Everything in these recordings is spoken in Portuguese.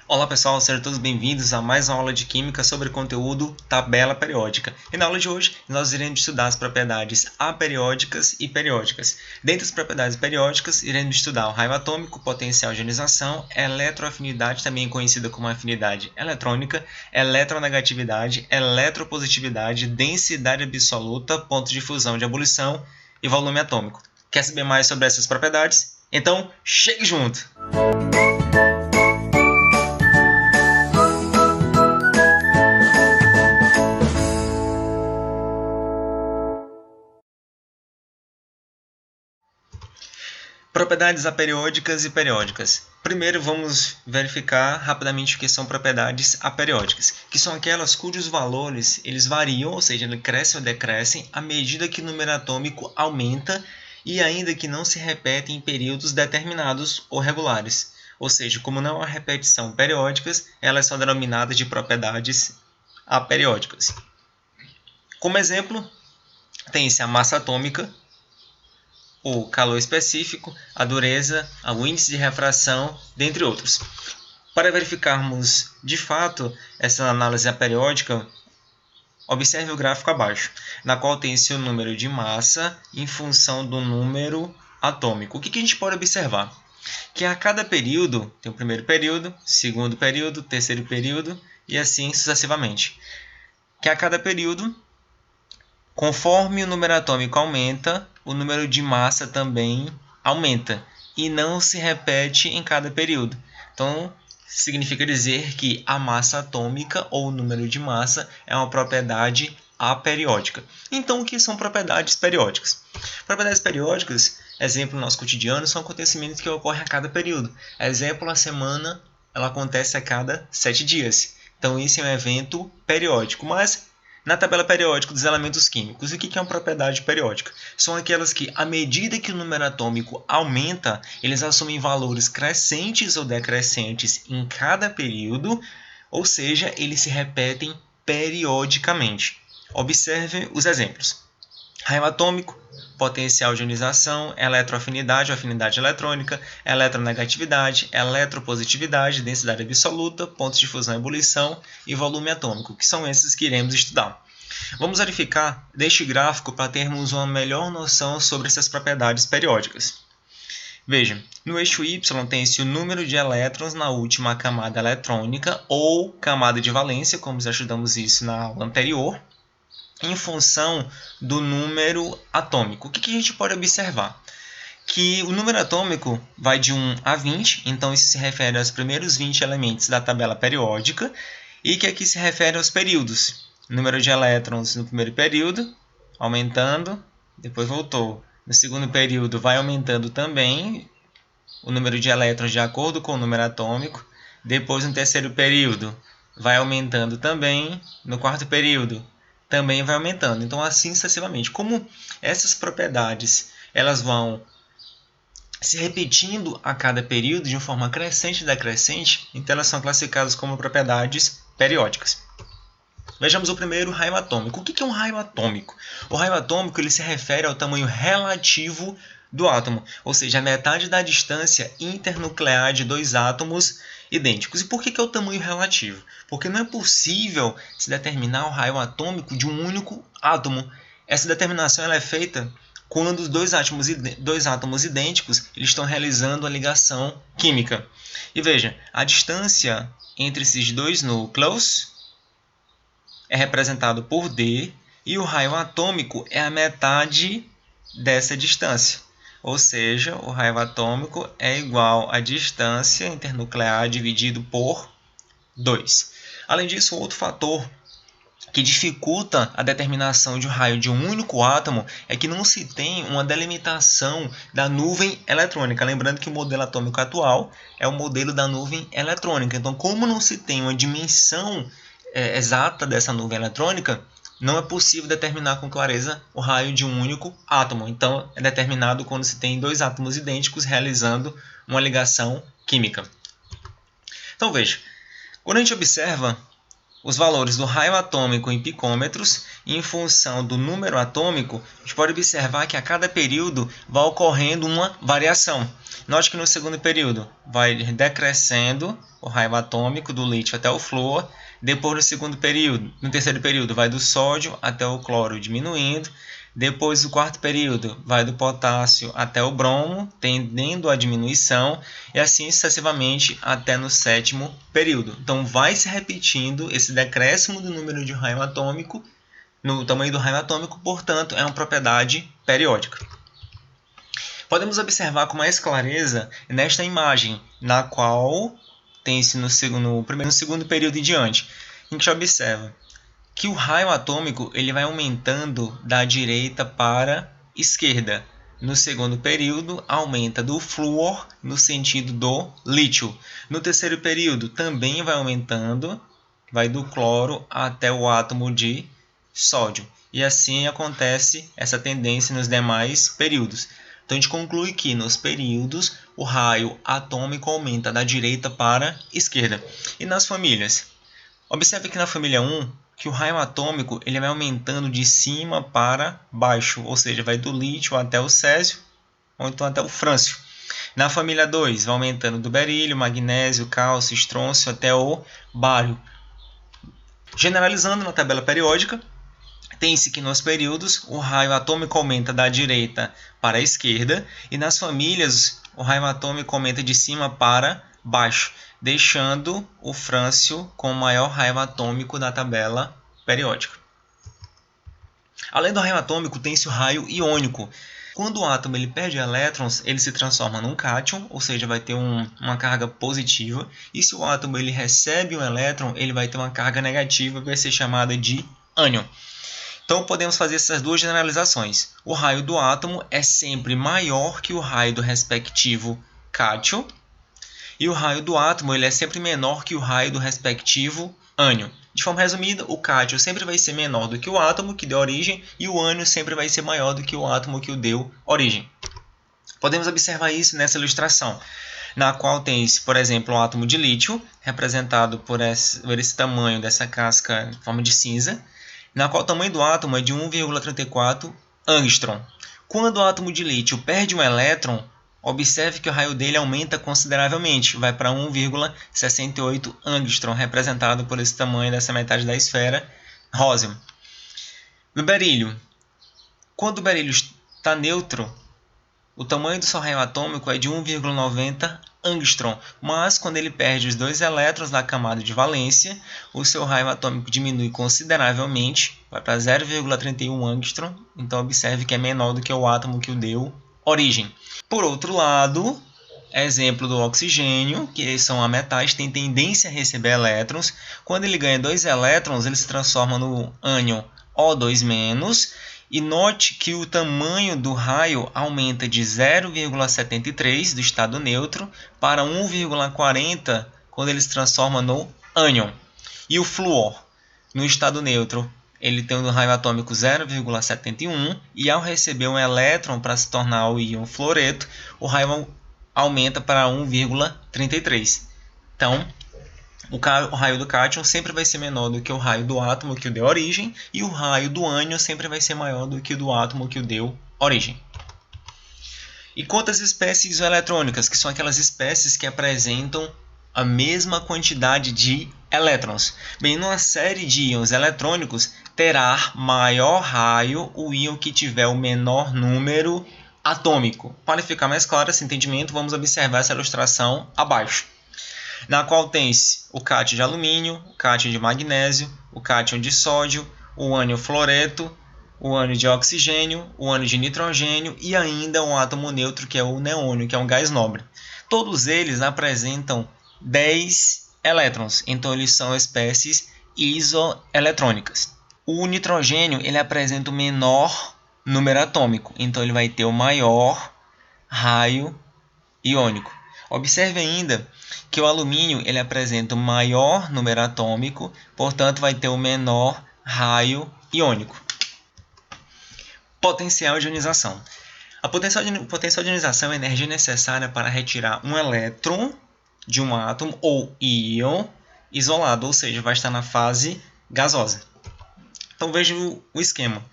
Olá pessoal, sejam todos bem-vindos a mais uma aula de Química sobre conteúdo tabela periódica. E na aula de hoje nós iremos estudar as propriedades aperiódicas e periódicas. Dentre as propriedades periódicas, iremos estudar o raio atômico, potencial de ionização, eletroafinidade, também conhecida como afinidade eletrônica, eletronegatividade, eletropositividade, densidade absoluta, ponto de fusão de ebulição e volume atômico. Quer saber mais sobre essas propriedades? Então, chegue junto! Propriedades aperiódicas e periódicas. Primeiro vamos verificar rapidamente o que são propriedades aperiódicas, que são aquelas cujos valores eles variam, ou seja, eles crescem ou decrescem à medida que o número atômico aumenta e ainda que não se repetem em períodos determinados ou regulares. Ou seja, como não há repetição periódicas, elas são denominadas de propriedades aperiódicas. Como exemplo, tem-se a massa atômica, o calor específico, a dureza, o índice de refração, dentre outros. Para verificarmos de fato essa análise aperiódica, observe o gráfico abaixo, na qual tem-se o número de massa em função do número atômico. O que a gente pode observar? Que a cada período, tem o primeiro período, segundo período, terceiro período e assim sucessivamente. Que a cada período, conforme o número atômico aumenta, o número de massa também aumenta e não se repete em cada período. Então, significa dizer que a massa atômica ou o número de massa é uma propriedade aperiódica. Então, o que são propriedades periódicas? Propriedades periódicas, exemplo no nosso cotidiano, são acontecimentos que ocorrem a cada período. Exemplo, a semana ela acontece a cada 7 dias. Então, isso é um evento periódico, mas na tabela periódica dos elementos químicos, o que é uma propriedade periódica? São aquelas que, à medida que o número atômico aumenta, eles assumem valores crescentes ou decrescentes em cada período, ou seja, eles se repetem periodicamente. Observe os exemplos. Raio atômico, potencial de ionização, eletroafinidade ou afinidade eletrônica, eletronegatividade, eletropositividade, densidade absoluta, pontos de fusão e ebulição e volume atômico, que são esses que iremos estudar. Vamos verificar deste gráfico para termos uma melhor noção sobre essas propriedades periódicas. Veja, no eixo Y tem-se o número de elétrons na última camada eletrônica ou camada de valência, como já estudamos isso na aula anterior, em função do número atômico. O que a gente pode observar? Que o número atômico vai de 1 a 20, então isso se refere aos primeiros 20 elementos da tabela periódica, e que aqui se refere aos períodos. Número de elétrons no primeiro período, aumentando, depois voltou. No segundo período vai aumentando também o número de elétrons de acordo com o número atômico. Depois, no terceiro período, vai aumentando também. No quarto período, também vai aumentando. Então, assim sucessivamente. Como essas propriedades elas vão se repetindo a cada período de uma forma crescente e decrescente, então elas são classificadas como propriedades periódicas. Vejamos o primeiro, raio atômico. O que é um raio atômico? O raio atômico ele se refere ao tamanho relativo do átomo, ou seja, a metade da distância internuclear de dois átomos idênticos. E por que é o tamanho relativo? Porque não é possível se determinar o raio atômico de um único átomo. Essa determinação ela é feita quando os dois átomos idênticos eles estão realizando a ligação química. E veja, a distância entre esses dois núcleos é representado por D e o raio atômico é a metade dessa distância. Ou seja, o raio atômico é igual à distância internuclear dividido por 2. Além disso, outro fator que dificulta a determinação de um raio de um único átomo é que não se tem uma delimitação da nuvem eletrônica. Lembrando que o modelo atômico atual é o modelo da nuvem eletrônica. Então, como não se tem uma dimensão exata dessa nuvem eletrônica, não é possível determinar com clareza o raio de um único átomo. Então, é determinado quando se tem dois átomos idênticos realizando uma ligação química. Então, veja, quando a gente observa os valores do raio atômico em picômetros e em função do número atômico, a gente pode observar que a cada período vai ocorrendo uma variação. Note que no segundo período vai decrescendo o raio atômico do lítio até o flúor. Depois no terceiro período vai do sódio até o cloro diminuindo. Depois do quarto período vai do potássio até o bromo, tendendo à diminuição, e assim sucessivamente até no sétimo período. Então vai se repetindo esse decréscimo do número de raio atômico no tamanho do raio atômico, portanto é uma propriedade periódica. Podemos observar com mais clareza nesta imagem, na qual tem-se no segundo período em diante. A gente observa que o raio atômico ele vai aumentando da direita para a esquerda. No segundo período, aumenta do flúor no sentido do lítio. No terceiro período, também vai aumentando, vai do cloro até o átomo de sódio. E assim acontece essa tendência nos demais períodos. Então, a gente conclui que nos períodos o raio atômico aumenta da direita para a esquerda. E nas famílias? Observe que na família 1, que o raio atômico ele vai aumentando de cima para baixo, ou seja, vai do lítio até o césio, ou então até o frâncio. Na família 2, vai aumentando do berílio, magnésio, cálcio, estrôncio até o bário. Generalizando na tabela periódica, tem-se que nos períodos o raio atômico aumenta da direita para a esquerda e nas famílias o raio atômico aumenta de cima para baixo, deixando o frâncio com o maior raio atômico da tabela periódica. Além do raio atômico, tem-se o raio iônico. Quando o átomo ele perde elétrons, ele se transforma num cátion, ou seja, vai ter uma carga positiva. E se o átomo ele recebe um elétron, ele vai ter uma carga negativa, vai ser chamada de ânion. Então, podemos fazer essas duas generalizações. O raio do átomo é sempre maior que o raio do respectivo cátion. E o raio do átomo ele é sempre menor que o raio do respectivo ânion. De forma resumida, o cátion sempre vai ser menor do que o átomo que deu origem e o ânion sempre vai ser maior do que o átomo que o deu origem. Podemos observar isso nessa ilustração, na qual tem, por exemplo, um átomo de lítio, representado por esse tamanho dessa casca em forma de cinza, na qual o tamanho do átomo é de 1,34 angstrom. Quando o átomo de lítio perde um elétron, observe que o raio dele aumenta consideravelmente, vai para 1,68 angstrom, representado por esse tamanho dessa metade da esfera rosa. No berílio, quando o berílio está neutro, o tamanho do seu raio atômico é de 1,90 angstrom, mas quando ele perde os dois elétrons na camada de valência, o seu raio atômico diminui consideravelmente, vai para 0,31 angstrom, então observe que é menor do que o átomo que o deu origem. Por outro lado, exemplo do oxigênio, que são ametais, tem tendência a receber elétrons. Quando ele ganha 2 elétrons, ele se transforma no ânion O2-, e note que o tamanho do raio aumenta de 0,73 do estado neutro para 1,40 quando ele se transforma no ânion. E o flúor, no estado neutro, ele tem um raio atômico 0,71 e ao receber um elétron para se tornar o íon fluoreto, o raio aumenta para 1,33. Então, o raio do cátion sempre vai ser menor do que o raio do átomo que o deu origem e o raio do ânion sempre vai ser maior do que o do átomo que o deu origem. E quantas espécies isoeletrônicas, que são aquelas espécies que apresentam a mesma quantidade de elétrons? Bem, numa série de íons eletrônicos, terá maior raio o íon que tiver o menor número atômico. Para ficar mais claro esse entendimento, vamos observar essa ilustração abaixo, na qual tem-se o cátion de alumínio, o cátion de magnésio, o cátion de sódio, o ânion fluoreto, o ânion de oxigênio, o ânion de nitrogênio e ainda um átomo neutro que é o neônio, que é um gás nobre. Todos eles apresentam 10 elétrons, então eles são espécies isoeletrônicas. O nitrogênio ele apresenta o menor número atômico, então ele vai ter o maior raio iônico. Observe ainda que o alumínio ele apresenta o maior número atômico, portanto vai ter o menor raio iônico. Potencial de ionização. A potencial de ionização é a energia necessária para retirar um elétron de um átomo ou íon isolado, ou seja, vai estar na fase gasosa. Então veja o esquema.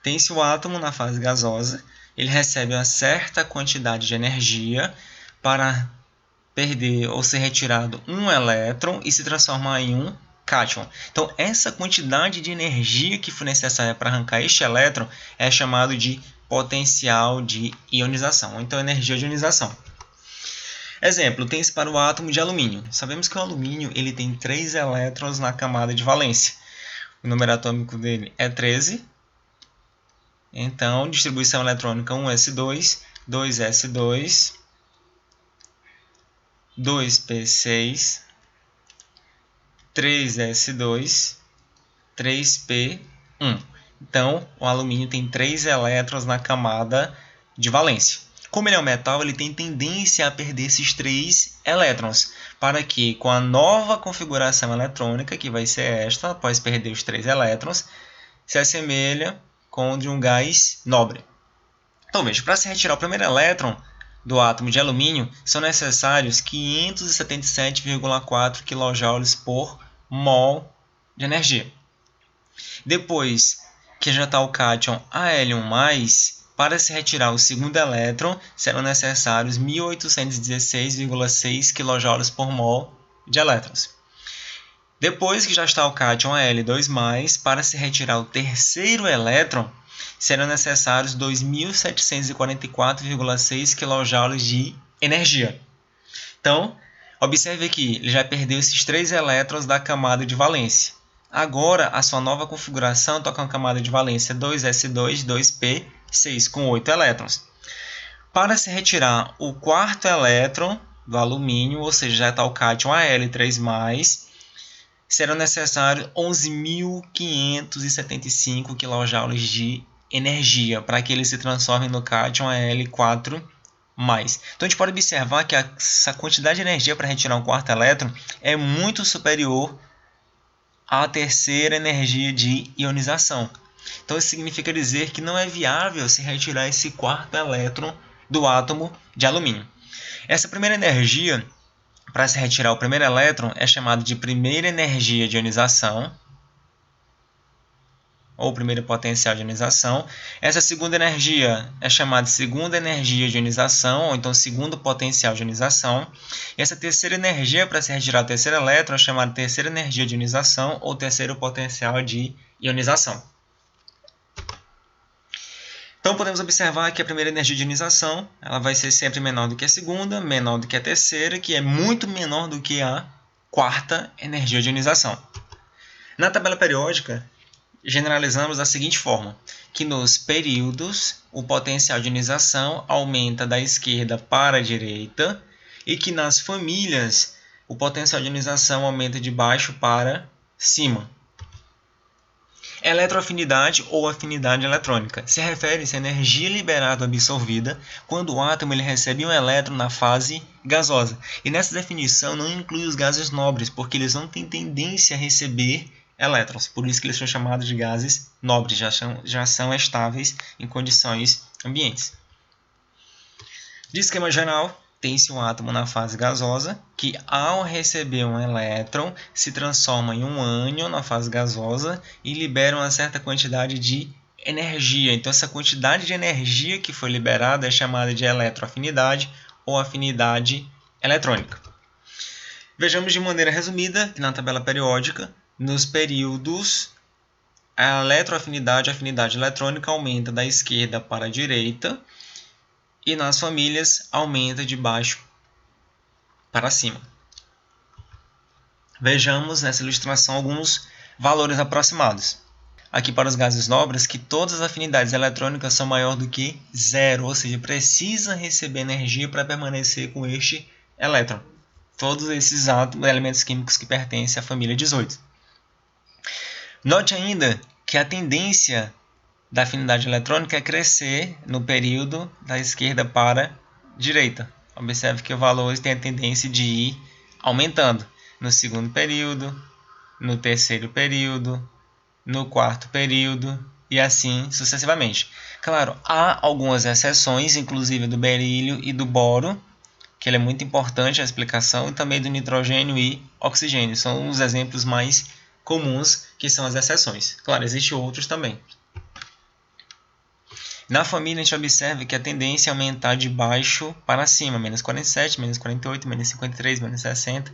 Tem-se o átomo na fase gasosa, ele recebe uma certa quantidade de energia para perder ou ser retirado um elétron e se transformar em um cátion. Então essa quantidade de energia que foi necessária para arrancar este elétron é chamado de potencial de ionização, ou então energia de ionização. Exemplo, tem-se para o átomo de alumínio. Sabemos que o alumínio ele tem 3 elétrons na camada de valência. O número atômico dele é 13. Então, distribuição eletrônica 1s2, 2s2, 2p6, 3s2, 3p1. Então, o alumínio tem 3 elétrons na camada de valência. Como ele é um metal, ele tem tendência a perder esses 3 elétrons, para que, com a nova configuração eletrônica, que vai ser esta, após perder os 3 elétrons, se assemelha com o de um gás nobre. Então, veja, para se retirar o primeiro elétron do átomo de alumínio, são necessários 577,4 kJ por mol de energia. Depois que já está o cátion Al1+, para se retirar o segundo elétron, serão necessários 1816,6 kJ por mol de elétrons. Depois que já está o cátion Al2+, para se retirar o terceiro elétron, serão necessários 2.744,6 kJ de energia. Então, observe aqui, ele já perdeu esses 3 elétrons da camada de valência. Agora, a sua nova configuração está com a camada de valência 2s2, 2p6, com 8 elétrons. Para se retirar o quarto elétron do alumínio, ou seja, já está o cátion Al3+, serão necessários 11.575 kJ de energia para que ele se transforme no cátion Al4+. Então a gente pode observar que essa quantidade de energia para retirar um quarto elétron é muito superior à terceira energia de ionização. Então isso significa dizer que não é viável se retirar esse quarto elétron do átomo de alumínio. Essa primeira energia para se retirar o primeiro elétron é chamada de primeira energia de ionização, ou primeiro potencial de ionização. Essa segunda energia é chamada de segunda energia de ionização, ou então segundo potencial de ionização. E essa terceira energia para se retirar o terceiro elétron é chamada de terceira energia de ionização, ou terceiro potencial de ionização. Então, podemos observar que a primeira energia de ionização ela vai ser sempre menor do que a segunda, menor do que a terceira, que é muito menor do que a quarta energia de ionização. Na tabela periódica, generalizamos da seguinte forma, que nos períodos o potencial de ionização aumenta da esquerda para a direita e que nas famílias o potencial de ionização aumenta de baixo para cima. Eletroafinidade ou afinidade eletrônica se refere-se à energia liberada ou absorvida quando o átomo ele recebe um elétron na fase gasosa. E nessa definição não inclui os gases nobres, porque eles não têm tendência a receber elétrons. Por isso que eles são chamados de gases nobres, já são estáveis em condições ambientes. De esquema geral, tem-se um átomo na fase gasosa, que ao receber um elétron, se transforma em um ânion na fase gasosa e libera uma certa quantidade de energia. Então, essa quantidade de energia que foi liberada é chamada de eletroafinidade ou afinidade eletrônica. Vejamos de maneira resumida que na tabela periódica, nos períodos, a eletroafinidade e a afinidade eletrônica aumenta da esquerda para a direita, e nas famílias aumenta de baixo para cima. Vejamos nessa ilustração alguns valores aproximados. Aqui para os gases nobres, que todas as afinidades eletrônicas são maior do que zero, ou seja, precisa receber energia para permanecer com este elétron. Todos esses elementos químicos que pertencem à família 18. Note ainda que a tendência da afinidade eletrônica é crescer no período da esquerda para a direita. Observe que o valor tem a tendência de ir aumentando no segundo período, no terceiro período, no quarto período e assim sucessivamente. Claro, há algumas exceções, inclusive do berílio e do boro, que ele é muito importante a explicação, e também do nitrogênio e oxigênio. São os exemplos mais comuns, que são as exceções. Claro, existem outros também. Na família, a gente observa que a tendência é aumentar de baixo para cima, menos 47, menos 48, menos 53, menos 60.